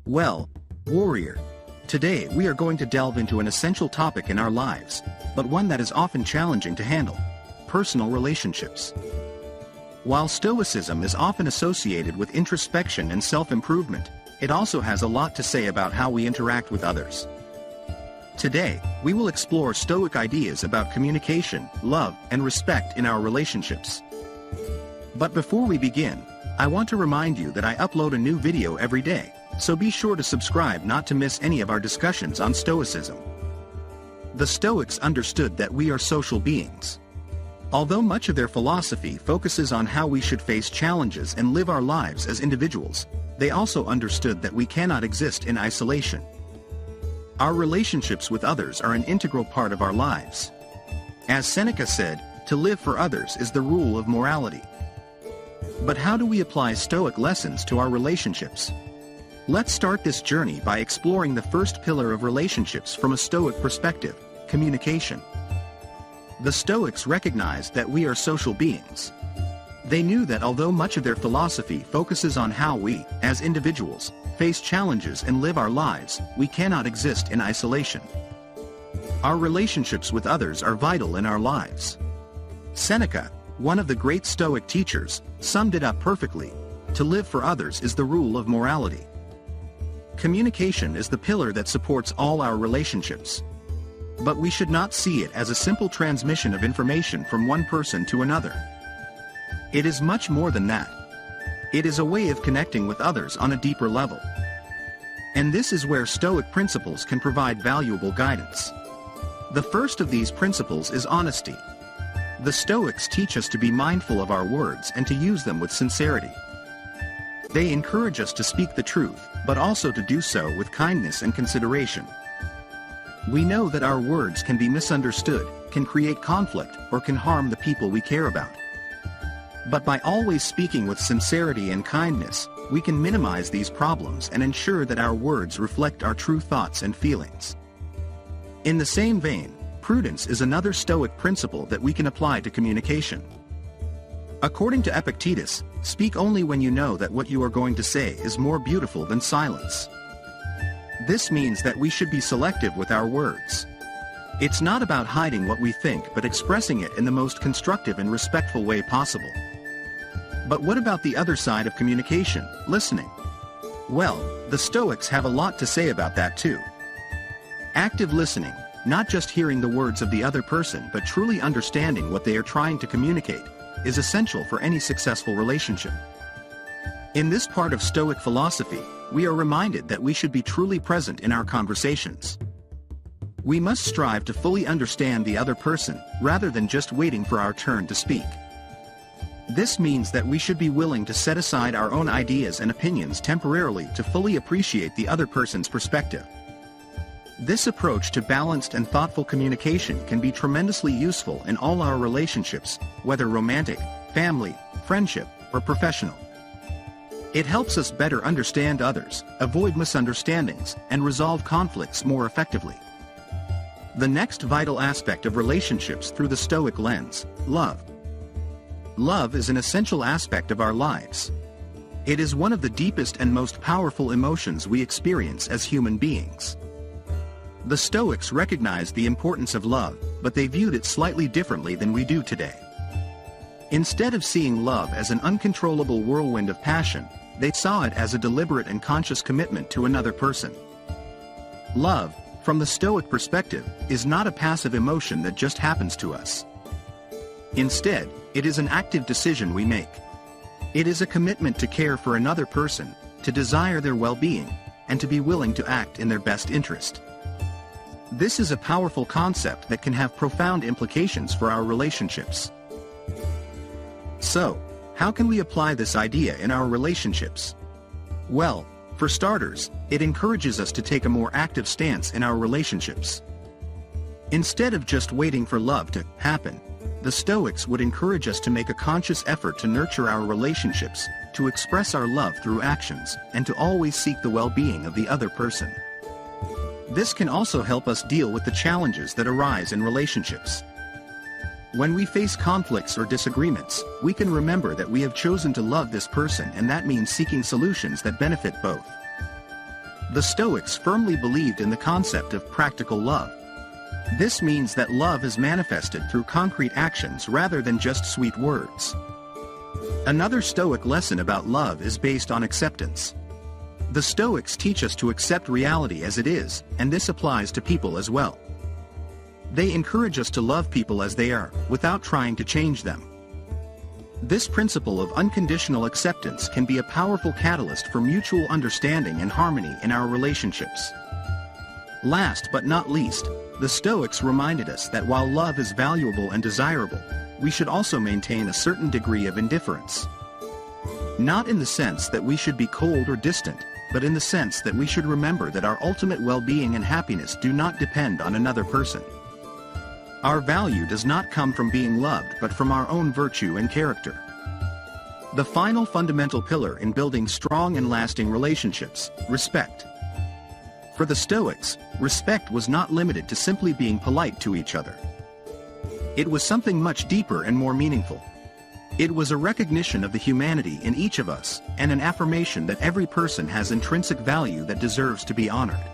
Well, warrior, today we are going to delve into an essential topic in our lives, but one that is often challenging to handle: personal relationships. While Stoicism is often associated with introspection and self-improvement, it also has a lot to say about how we interact with others. Today, we will explore Stoic ideas about communication, love, and respect in our relationships. But before we begin, I want to remind you that I upload a new video every day, so be sure to subscribe not to miss any of our discussions on Stoicism. The Stoics understood that we are social beings. Although much of their philosophy focuses on how we should face challenges and live our lives as individuals, they also understood that we cannot exist in isolation. Our relationships with others are an integral part of our lives. As Seneca said, to live for others is the rule of morality. But how do we apply Stoic lessons to our relationships? Let's start this journey by exploring the first pillar of relationships from a Stoic perspective: communication. The Stoics recognized that we are social beings. They knew that although much of their philosophy focuses on how we, as individuals, face challenges and live our lives, we cannot exist in isolation. Our relationships with others are vital in our lives. Seneca, one of the great Stoic teachers, summed it up perfectly: to live for others is the rule of morality. Communication is the pillar that supports all our relationships. But we should not see it as a simple transmission of information from one person to another. It is much more than that. It is a way of connecting with others on a deeper level. And this is where Stoic principles can provide valuable guidance. The first of these principles is honesty. The Stoics teach us to be mindful of our words and to use them with sincerity. They encourage us to speak the truth, but also to do so with kindness and consideration. We know that our words can be misunderstood, can create conflict, or can harm the people we care about. But by always speaking with sincerity and kindness, we can minimize these problems and ensure that our words reflect our true thoughts and feelings. In the same vein, prudence is another Stoic principle that we can apply to communication. According to Epictetus, speak only when you know that what you are going to say is more beautiful than silence. This means that we should be selective with our words. It's not about hiding what we think but expressing it in the most constructive and respectful way possible. But what about the other side of communication, listening? Well, the Stoics have a lot to say about that too. Active listening, not just hearing the words of the other person but truly understanding what they are trying to communicate, is essential for any successful relationship. In this part of Stoic philosophy, we are reminded that we should be truly present in our conversations. We must strive to fully understand the other person, rather than just waiting for our turn to speak. This means that we should be willing to set aside our own ideas and opinions temporarily to fully appreciate the other person's perspective. This approach to balanced and thoughtful communication can be tremendously useful in all our relationships, whether romantic, family, friendship, or professional. It helps us better understand others, avoid misunderstandings, and resolve conflicts more effectively. The next vital aspect of relationships through the Stoic lens: love. Love is an essential aspect of our lives. It is one of the deepest and most powerful emotions we experience as human beings. The Stoics recognized the importance of love, but they viewed it slightly differently than we do today. Instead of seeing love as an uncontrollable whirlwind of passion, they saw it as a deliberate and conscious commitment to another person. Love, from the Stoic perspective, is not a passive emotion that just happens to us. Instead, it is an active decision we make. It is a commitment to care for another person, to desire their well-being, and to be willing to act in their best interest. This is a powerful concept that can have profound implications for our relationships. So, how can we apply this idea in our relationships? Well, for starters, it encourages us to take a more active stance in our relationships. Instead of just waiting for love to happen, the Stoics would encourage us to make a conscious effort to nurture our relationships, to express our love through actions, and to always seek the well-being of the other person. This can also help us deal with the challenges that arise in relationships. When we face conflicts or disagreements, we can remember that we have chosen to love this person, and that means seeking solutions that benefit both. The Stoics firmly believed in the concept of practical love. This means that love is manifested through concrete actions rather than just sweet words. Another Stoic lesson about love is based on acceptance. The Stoics teach us to accept reality as it is, and this applies to people as well. They encourage us to love people as they are, without trying to change them. This principle of unconditional acceptance can be a powerful catalyst for mutual understanding and harmony in our relationships. Last but not least, the Stoics reminded us that while love is valuable and desirable, we should also maintain a certain degree of indifference. Not in the sense that we should be cold or distant, but in the sense that we should remember that our ultimate well-being and happiness do not depend on another person. Our value does not come from being loved but from our own virtue and character. The final fundamental pillar in building strong and lasting relationships, respect. For the Stoics, respect was not limited to simply being polite to each other. It was something much deeper and more meaningful. It was a recognition of the humanity in each of us, and an affirmation that every person has intrinsic value that deserves to be honored.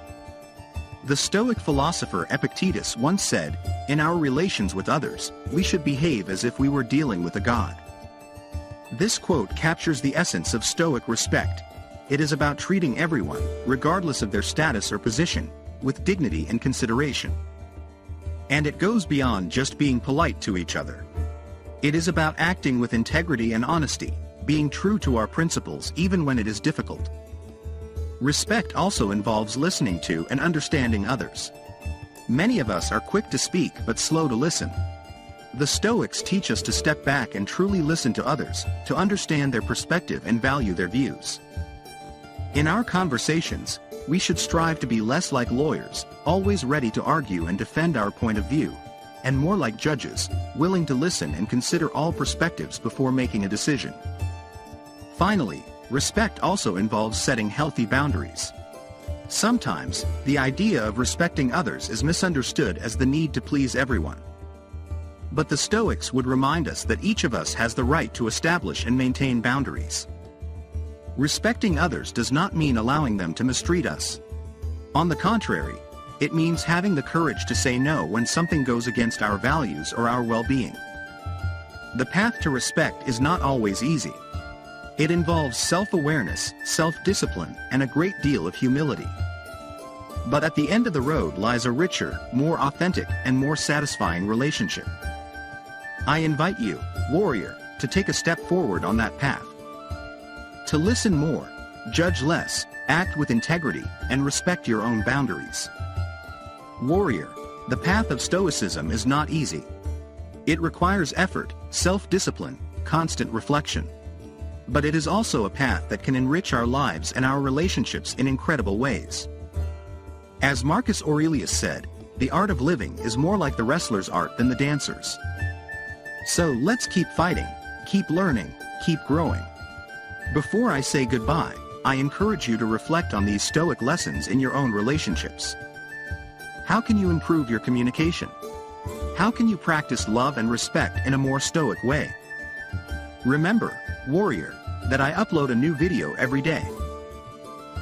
The Stoic philosopher Epictetus once said, "In our relations with others, we should behave as if we were dealing with a god." This quote captures the essence of Stoic respect. It is about treating everyone, regardless of their status or position, with dignity and consideration. And it goes beyond just being polite to each other. It is about acting with integrity and honesty, being true to our principles even when it is difficult. Respect also involves listening to and understanding others. Many of us are quick to speak but slow to listen. The Stoics teach us to step back and truly listen to others, to understand their perspective and value their views. In our conversations, we should strive to be less like lawyers, always ready to argue and defend our point of view, and more like judges, willing to listen and consider all perspectives before making a decision. Finally, respect also involves setting healthy boundaries. Sometimes, the idea of respecting others is misunderstood as the need to please everyone. But the Stoics would remind us that each of us has the right to establish and maintain boundaries. Respecting others does not mean allowing them to mistreat us. On the contrary, it means having the courage to say no when something goes against our values or our well-being. The path to respect is not always easy. It involves self-awareness, self-discipline, and a great deal of humility. But at the end of the road lies a richer, more authentic, and more satisfying relationship. I invite you, warrior, to take a step forward on that path. To listen more, judge less, act with integrity, and respect your own boundaries. Warrior, the path of Stoicism is not easy. It requires effort, self-discipline, constant reflection. But it is also a path that can enrich our lives and our relationships in incredible ways. As Marcus Aurelius said, the art of living is more like the wrestler's art than the dancer's. So let's keep fighting, keep learning, keep growing. Before I say goodbye, I encourage you to reflect on these Stoic lessons in your own relationships. How can you improve your communication? How can you practice love and respect in a more Stoic way? Remember, warrior, that I upload a new video every day.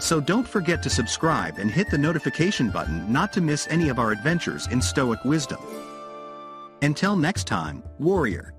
So don't forget to subscribe and hit the notification button not to miss any of our adventures in Stoic wisdom. Until next time, warrior.